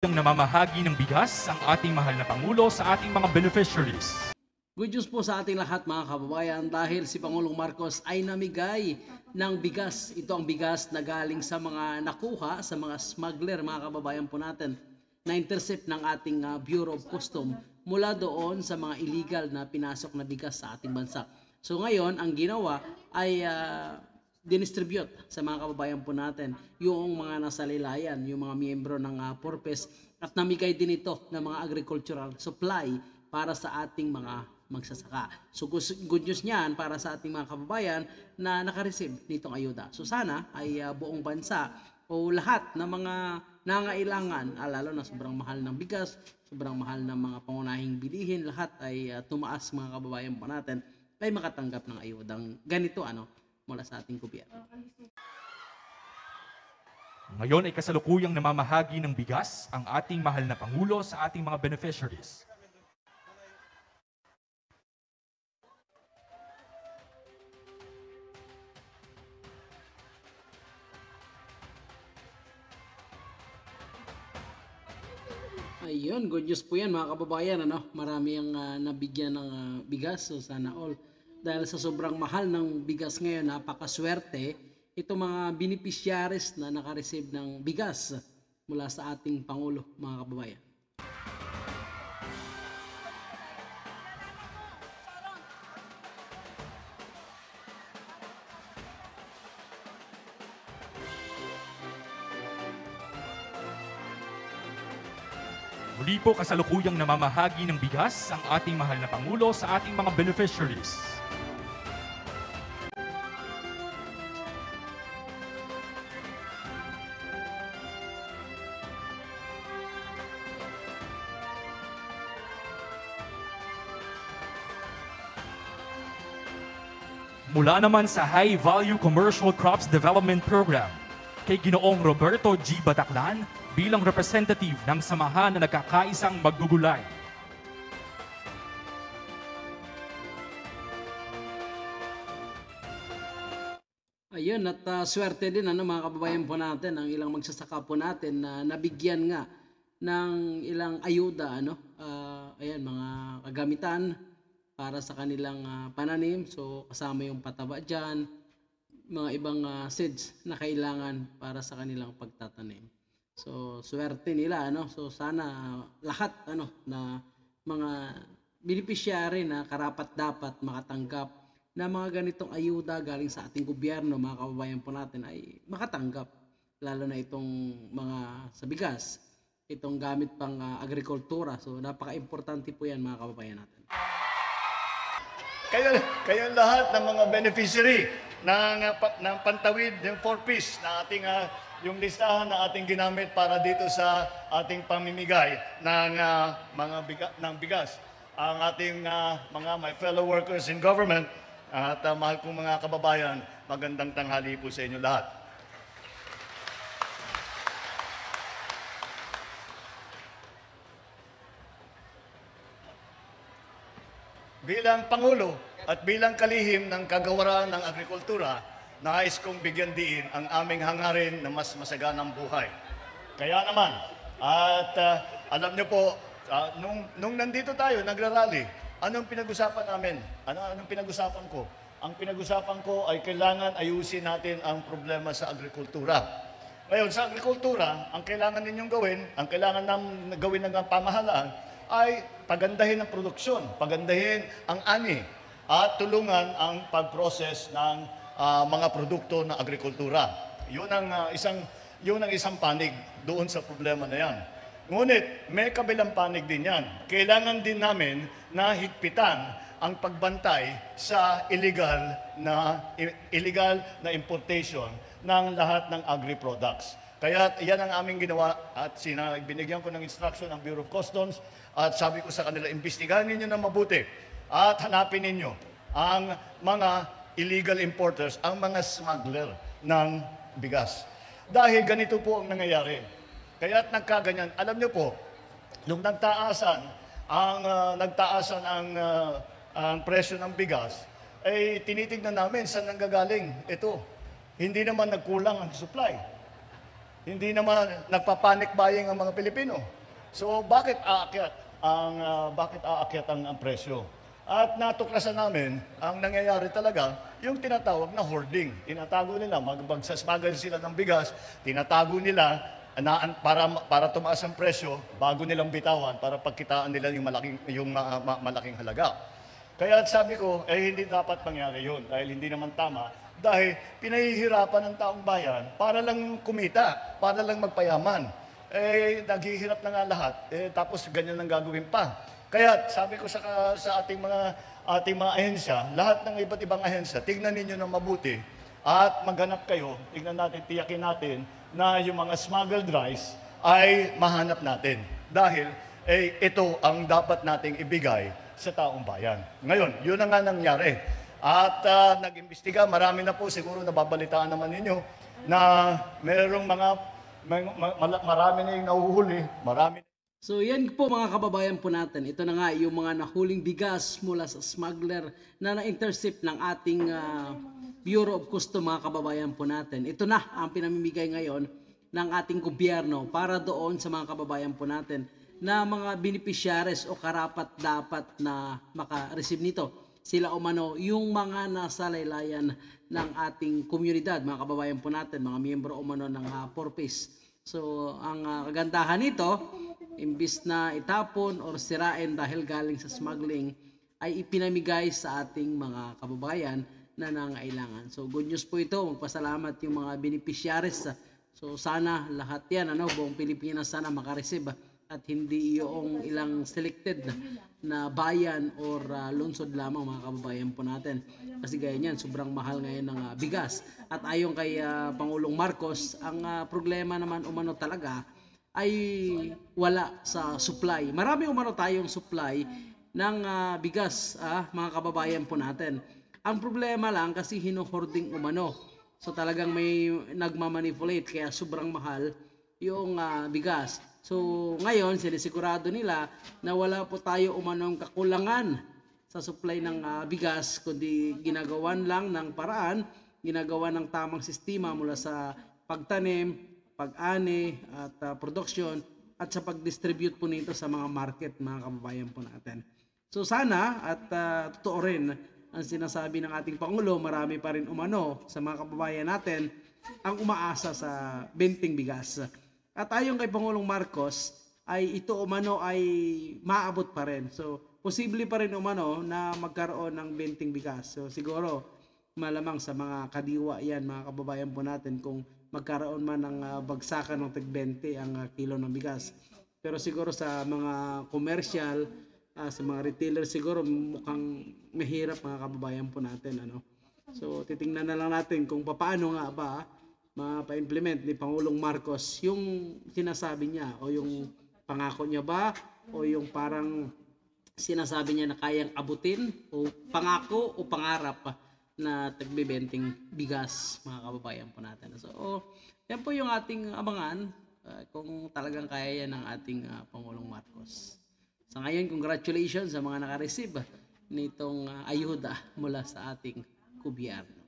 Ang namamahagi ng bigas ang ating mahal na Pangulo sa ating mga beneficiaries. Good news po sa ating lahat mga kababayan dahil si Pangulong Marcos ay namigay ng bigas. Ito ang bigas na galing sa mga nakuha sa mga smuggler mga kababayan po natin na intercept ng ating Bureau of Customs mula doon sa mga illegal na pinasok na bigas sa ating bansa. So ngayon ang ginawa ay dinistribute sa mga kababayan po natin yung mga nasa laylayan, yung mga miyembro ng Porpes at namigay din ito ng mga agricultural supply para sa ating mga magsasaka. So good news niyan para sa ating mga kababayan na nakareceive nitong ayuda. So sana ay buong bansa o lahat ng mga nangailangan, lalo na sobrang mahal ng bigas, sobrang mahal ng mga pangunahing bilihin, lahat ay tumaas mga kababayan po natin ay makatanggap ng ayudang ganito mula sa ating gobyerno. Ngayon ay kasalukuyang namamahagi ng bigas ang ating mahal na Pangulo sa ating mga beneficiaries. Ayun, good news po yan mga kababayan. Marami ang nabigyan ng bigas, so sana all. Dahil sa sobrang mahal ng bigas ngayon, napakaswerte itong mga beneficiaries na nakareceive ng bigas mula sa ating Pangulo, mga kababayan. Muli po kasalukuyang namamahagi ng bigas ang ating mahal na Pangulo sa ating mga beneficiaries. Mula naman sa High Value Commercial Crops Development Program, kay Ginoong Roberto G. Bataclan bilang representative ng samahan na nagkakaisang maggugulay. Ayun, at swerte din mga kababayan po natin, ang ilang magsasaka po natin na nabigyan nga ng ilang ayuda, ayan, mga kagamitan para sa kanilang pananim. So kasama yung pataba dyan, mga ibang seeds na kailangan para sa kanilang pagtatanim. So swerte nila, so sana lahat na mga beneficiary na karapat dapat makatanggap na mga ganitong ayuda galing sa ating gobyerno, mga kababayan po natin ay makatanggap, lalo na itong mga sa bigas, itong gamit pang agrikultura. So napaka-importante po yan mga kababayan natin. Kayo lahat ng mga beneficiary ng pantawid ng 4Ps na ating yung listahan na ating ginamit para dito sa ating pamimigay ng ng bigas. Ang ating my fellow workers in government at mahal kong mga kababayan, magandang tanghali po sa inyo lahat. Bilang Pangulo at bilang kalihim ng kagawaran ng agrikultura, nais kong bigyan diin ang aming hangarin na mas masaganang buhay. Kaya naman, at alam niyo po, nung nandito tayo, nagrarally, anong pinag-usapan namin? Anong pinag-usapan ko? Ang pinag-usapan ko ay kailangan ayusin natin ang problema sa agrikultura. Ngayon, sa agrikultura, ang kailangan ninyong gawin, ang kailangan namin gawin ng pamahalaan, ay pagandahin ang produksyon, pagandahin ang ani, at tulungan ang pag-process ng mga produkto ng agrikultura. Yun ang isang panig doon sa problema na yan. Ngunit may kabilang panig din yan. Kailangan din namin na higpitan ang pagbantay sa illegal na importation ng lahat ng agri-products. Kaya yan ang aming ginawa at binigyan ko ng instruction ng Bureau of Customs at sabi ko sa kanila, imbestigahan ninyo na mabuti at hanapin ninyo ang mga illegal importers, ang mga smuggler ng bigas. Dahil ganito po ang nangyayari. Kaya nagkaganyan, alam niyo po, nung nagtaasan ang presyo ng bigas, ay tinitignan namin saan nanggagaling ito. Hindi naman nagkulang ang supply. Hindi naman nagpa-panic buying ang mga Pilipino. So bakit aakyat ang presyo? At natuklasan namin, ang nangyayari talaga, yung tinatawag na hoarding. Tinatago nila, magsasmuggle sila ng bigas, tinatago nila para tumaas ang presyo bago nilang bitawan para pagkitaan nila yung malaking halaga. Kaya sabi ko, hindi dapat mangyari yun dahil hindi naman tama. Dahil pinahihirapan ng taong bayan para lang kumita, para lang magpayaman. Naghihirap na nga lahat, tapos ganyan ang gagawin pa. Kaya sabi ko sa ating mga ahensya, lahat ng iba't ibang ahensya, tignan ninyo ng mabuti at maghanap kayo, tignan natin, tiyakin natin na yung mga smuggled rice ay mahanap natin. Dahil ito ang dapat nating ibigay sa taong bayan. Ngayon, yun na nga nangyari. At nag-imbestiga, marami na po, siguro nababalitaan naman ninyo, na merong marami na yung nahuhuli, marami. So yan po mga kababayan po natin. Ito na nga yung mga nahuling bigas mula sa smuggler na na-intercept ng ating Bureau of Customs mga kababayan po natin. Ito na ang pinamimigay ngayon ng ating gobyerno para doon sa mga kababayan po natin na mga beneficiaries o karapat-dapat na maka-receive nito. Sila umano yung mga nasa laylayan ng ating komunidad, mga kababayan po natin, mga miyembro umano ng 4Ps. So ang kagandahan nito, imbis na itapon or sirain dahil galing sa smuggling, ay ipinamigay sa ating mga kababayan na nangailangan. So good news po ito, magpasalamat yung mga beneficiaries. So sana lahat yan, buong Pilipinas sana makareceive at hindi yung ilang selected na bayan or lungsod lamang mga kababayan po natin. Kasi gaya niyan, sobrang mahal ngayon ng bigas. At ayon kay Pangulong Marcos, ang problema naman umano talaga ay wala sa supply. Marami umano tayong supply ng bigas, mga kababayan po natin. Ang problema lang kasi hino-hoarding umano. So talagang may nagmamanipulate kaya sobrang mahal yung bigas. So ngayon sinisigurado nila na wala po tayo umanong kakulangan sa supply ng bigas, kundi ginagawan lang ng paraan, ginagawa ng tamang sistema mula sa pagtanim, pag-ani at production at sa pag-distribute po nito sa mga market mga kababayan po natin. So sana at totoo rin ang sinasabi ng ating Pangulo, marami pa rin umano sa mga kababayan natin ang umaasa sa benting bigas. At ayon kay Pangulong Marcos ay ito umano ay maabot pa rin. So posible pa rin umano na magkaroon ng benting bigas. So siguro malamang sa mga kadiwa yan mga kababayan po natin kung magkaroon man ng bagsakan ng tig-20 ang kilo ng bigas. Pero siguro sa mga commercial, sa mga retailer siguro mukhang mahirap mga kababayan po natin. So titingnan na lang natin kung paano nga ba mapa-implement ni Pangulong Marcos yung sinasabi niya o yung pangako niya ba o yung parang sinasabi niya na kayang abutin o pangako o pangarap na tagbibenting bigas mga kababayan po natin. So yan po yung ating abangan kung talagang kaya yan ng ating Pangulong Marcos. Sa ngayon, congratulations sa mga naka-receive nitong ayuda mula sa ating gobyerno.